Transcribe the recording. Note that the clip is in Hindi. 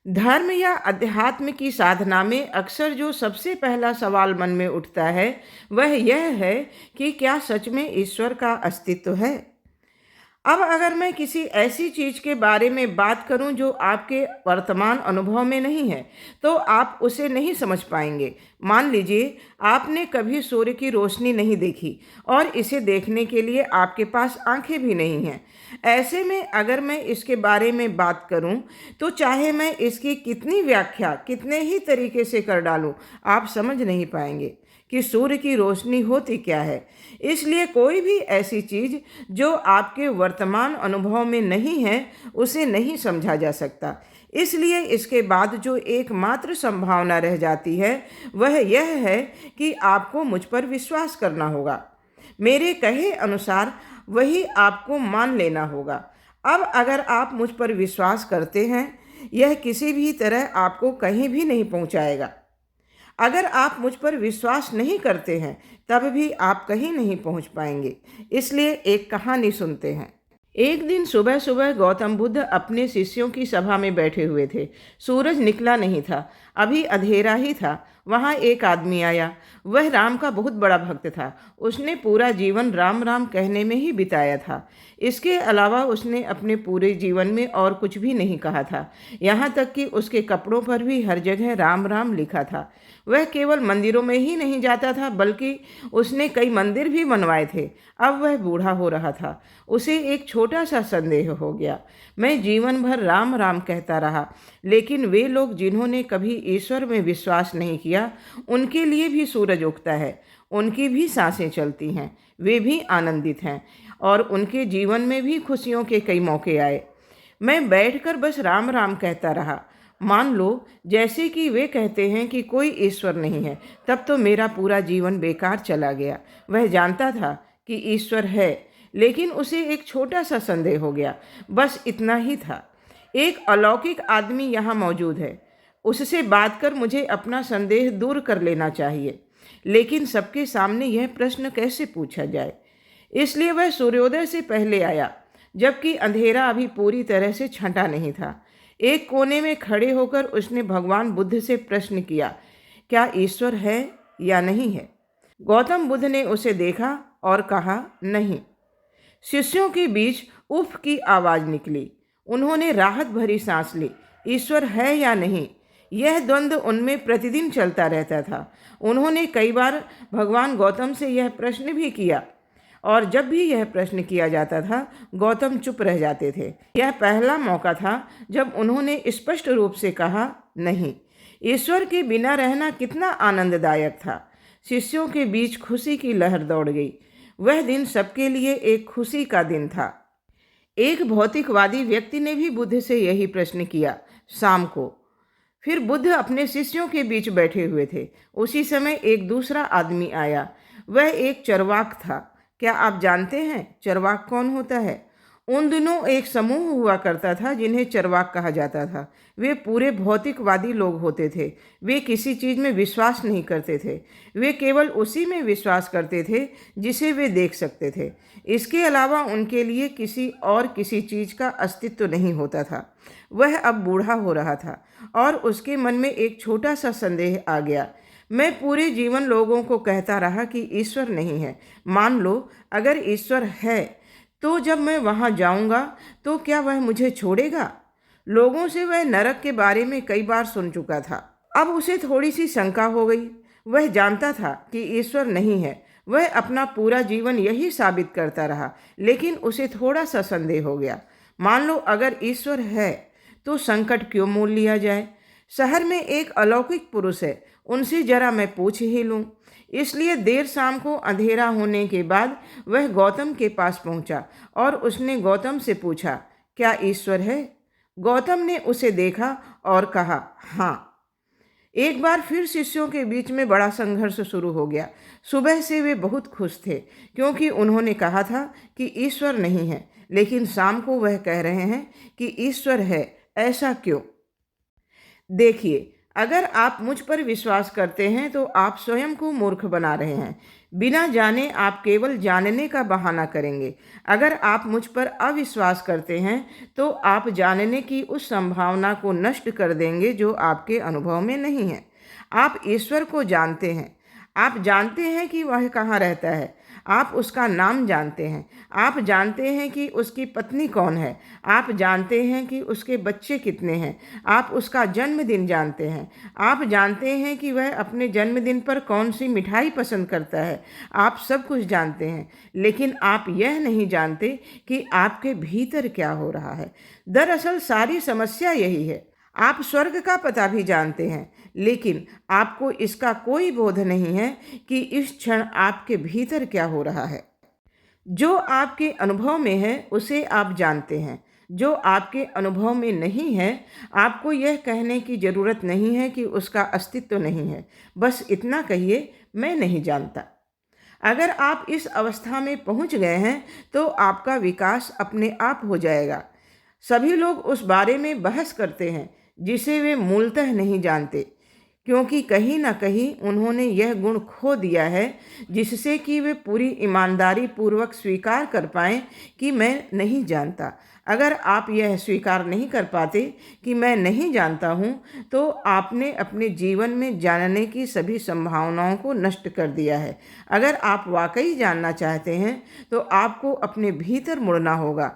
धर्म या अध्यात्म की साधना में अक्सर जो सबसे पहला सवाल मन में उठता है वह यह है कि क्या सच में ईश्वर का अस्तित्व है। अब अगर मैं किसी ऐसी चीज के बारे में बात करूं जो आपके वर्तमान अनुभव में नहीं है तो आप उसे नहीं समझ पाएंगे। मान लीजिए आपने कभी सूर्य की रोशनी नहीं देखी और इसे देखने के लिए आपके पास आंखें भी नहीं हैं। ऐसे में अगर मैं इसके बारे में बात करूं तो चाहे मैं इसकी कितनी व्याख्या कितने ही तरीके से कर डालूं, आप समझ नहीं पाएंगे कि सूर्य की रोशनी होती क्या है। इसलिए कोई भी ऐसी चीज जो आपके वर्तमान अनुभव में नहीं है उसे नहीं समझा जा सकता। इसलिए इसके बाद जो एकमात्र संभावना रह जाती है वह यह है कि आपको मुझ पर विश्वास करना होगा। मेरे कहे अनुसार वही आपको मान लेना होगा। अब अगर आप मुझ पर विश्वास करते हैं, यह किसी भी तरह आपको कहीं भी नहीं पहुंचाएगा। अगर आप मुझ पर विश्वास नहीं करते हैं तब भी आप कहीं नहीं पहुंच पाएंगे। इसलिए एक कहानी सुनते हैं। एक दिन सुबह सुबह गौतम बुद्ध अपने शिष्यों की सभा में बैठे हुए थे। सूरज निकला नहीं था, अभी अंधेरा ही था। वहाँ एक आदमी आया। वह राम का बहुत बड़ा भक्त था। उसने पूरा जीवन राम राम कहने में ही बिताया था। इसके अलावा उसने अपने पूरे जीवन में और कुछ भी नहीं कहा था। यहाँ तक कि उसके कपड़ों पर भी हर जगह राम राम लिखा था। वह केवल मंदिरों में ही नहीं जाता था बल्कि उसने कई मंदिर भी बनवाए थे। अब वह बूढ़ा हो रहा था। उसे एक छोटा सा संदेह हो गया। मैं जीवन भर राम राम कहता रहा, लेकिन वे लोग जिन्होंने कभी ईश्वर में विश्वास नहीं किया, उनके लिए भी सूरज उगता है, उनकी भी सांसें चलती हैं, वे भी आनंदित हैं और उनके जीवन में भी खुशियों के कई मौके आए। मैं बैठकर बस राम राम कहता रहा। मान लो जैसे कि वे कहते हैं कि कोई ईश्वर नहीं है, तब तो मेरा पूरा जीवन बेकार चला गया। वह जानता था कि ईश्वर है, लेकिन उसे एक छोटा सा संदेह हो गया, बस इतना ही था। एक अलौकिक आदमी यहाँ मौजूद है, उससे बात कर मुझे अपना संदेह दूर कर लेना चाहिए, लेकिन सबके सामने यह प्रश्न कैसे पूछा जाए। इसलिए वह सूर्योदय से पहले आया, जबकि अंधेरा अभी पूरी तरह से छंटा नहीं था। एक कोने में खड़े होकर उसने भगवान बुद्ध से प्रश्न किया, क्या ईश्वर है या नहीं है। गौतम बुद्ध ने उसे देखा और कहा, नहीं। शिष्यों के बीच उफ की आवाज निकली। उन्होंने राहत भरी सांस ली। ईश्वर है या नहीं, यह द्वंद्व उनमें प्रतिदिन चलता रहता था। उन्होंने कई बार भगवान गौतम से यह प्रश्न भी किया और जब भी यह प्रश्न किया जाता था गौतम चुप रह जाते थे। यह पहला मौका था जब उन्होंने स्पष्ट रूप से कहा, नहीं। ईश्वर के बिना रहना कितना आनंददायक था। शिष्यों के बीच खुशी की लहर दौड़ गई। वह दिन सबके लिए एक खुशी का दिन था। एक भौतिकवादी व्यक्ति ने भी बुद्ध से यही प्रश्न किया शाम को। फिर बुद्ध अपने शिष्यों के बीच बैठे हुए थे। उसी समय एक दूसरा आदमी आया। वह एक चरवाक था। क्या आप जानते हैं चरवाक कौन होता है? उन दिनों एक समूह हुआ करता था जिन्हें चरवाक कहा जाता था। वे पूरे भौतिकवादी लोग होते थे। वे किसी चीज़ में विश्वास नहीं करते थे। वे केवल उसी में विश्वास करते थे जिसे वे देख सकते थे। इसके अलावा उनके लिए किसी चीज़ का अस्तित्व नहीं होता था। वह अब बूढ़ा हो रहा था और उसके मन में एक छोटा सा संदेह आ गया। मैं पूरे जीवन लोगों को कहता रहा कि ईश्वर नहीं है। मान लो अगर ईश्वर है तो जब मैं वहाँ जाऊँगा तो क्या वह मुझे छोड़ेगा? लोगों से वह नरक के बारे में कई बार सुन चुका था। अब उसे थोड़ी सी शंका हो गई। वह जानता था कि ईश्वर नहीं है। वह अपना पूरा जीवन यही साबित करता रहा, लेकिन उसे थोड़ा सा संदेह हो गया। मान लो अगर ईश्वर है तो संकट क्यों मोल लिया जाए। शहर में एक अलौकिक पुरुष है, उनसे जरा मैं पूछ ही लूँ। इसलिए देर शाम को अंधेरा होने के बाद वह गौतम के पास पहुंचा और उसने गौतम से पूछा, क्या ईश्वर है? गौतम ने उसे देखा और कहा, हाँ। एक बार फिर शिष्यों के बीच में बड़ा संघर्ष शुरू हो गया। सुबह से वे बहुत खुश थे क्योंकि उन्होंने कहा था कि ईश्वर नहीं है, लेकिन शाम को वह कह रहे हैं कि ईश्वर है। ऐसा क्यों? देखिए, अगर आप मुझ पर विश्वास करते हैं तो आप स्वयं को मूर्ख बना रहे हैं। बिना जाने आप केवल जानने का बहाना करेंगे। अगर आप मुझ पर अविश्वास करते हैं तो आप जानने की उस संभावना को नष्ट कर देंगे जो आपके अनुभव में नहीं है। आप ईश्वर को जानते हैं। आप जानते हैं कि वह कहाँ रहता है। आप उसका नाम जानते हैं। आप जानते हैं कि उसकी पत्नी कौन है। आप जानते हैं कि उसके बच्चे कितने हैं। आप उसका जन्मदिन जानते हैं। आप जानते हैं कि वह अपने जन्मदिन पर कौन सी मिठाई पसंद करता है। आप सब कुछ जानते हैं, लेकिन आप यह नहीं जानते कि आपके भीतर क्या हो रहा है। दरअसल सारी समस्या यही है। आप स्वर्ग का पता भी जानते हैं, लेकिन आपको इसका कोई बोध नहीं है कि इस क्षण आपके भीतर क्या हो रहा है। जो आपके अनुभव में है उसे आप जानते हैं। जो आपके अनुभव में नहीं है, आपको यह कहने की ज़रूरत नहीं है कि उसका अस्तित्व नहीं है। बस इतना कहिए, मैं नहीं जानता। अगर आप इस अवस्था में पहुंच गए हैं तो आपका विकास अपने आप हो जाएगा। सभी लोग उस बारे में बहस करते हैं जिसे वे मूलतः नहीं जानते, क्योंकि कहीं ना कहीं उन्होंने यह गुण खो दिया है जिससे कि वे पूरी ईमानदारी पूर्वक स्वीकार कर पाएं कि मैं नहीं जानता। अगर आप यह स्वीकार नहीं कर पाते कि मैं नहीं जानता हूँ, तो आपने अपने जीवन में जानने की सभी संभावनाओं को नष्ट कर दिया है। अगर आप वाकई जानना चाहते हैं तो आपको अपने भीतर मुड़ना होगा।